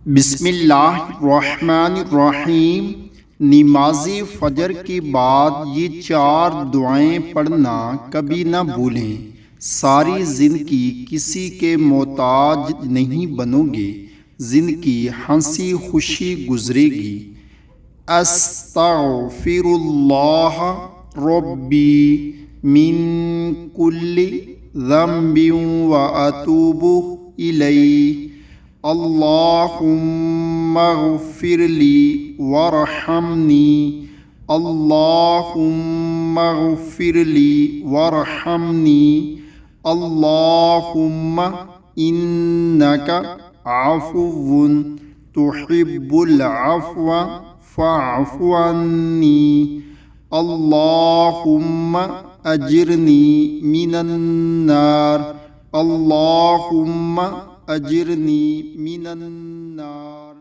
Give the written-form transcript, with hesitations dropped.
बिस्मिल्लाहिर्रहमानिर्रहीम। नमाज फ़जर के बाद ये 4 दुआएं पढ़ना कभी ना भूलें। सारी ज़िंदगी किसी के मोहताज नहीं बनोगे, ज़िंदगी हंसी खुशी गुजरेगी। अस्तग़फिरुल्लाह रब्बी मिन कुल्लि ज़ंबिन व अतूबु इलैहि। अल्लाहुम्मा ग़फ़िरली वरहमनी। अल्लाहुम्मा ग़फ़िरली वरहमनी। अल्लाहुम्मा इन्नका अफ़ुव्वुन तुहिब्बुल अफ़्व फ़अफ़ु अन्नी। अल्लाहुम्मा अजिरनी मिनन नार। अल्लाहुम्मा अजिरनी मिनन नार।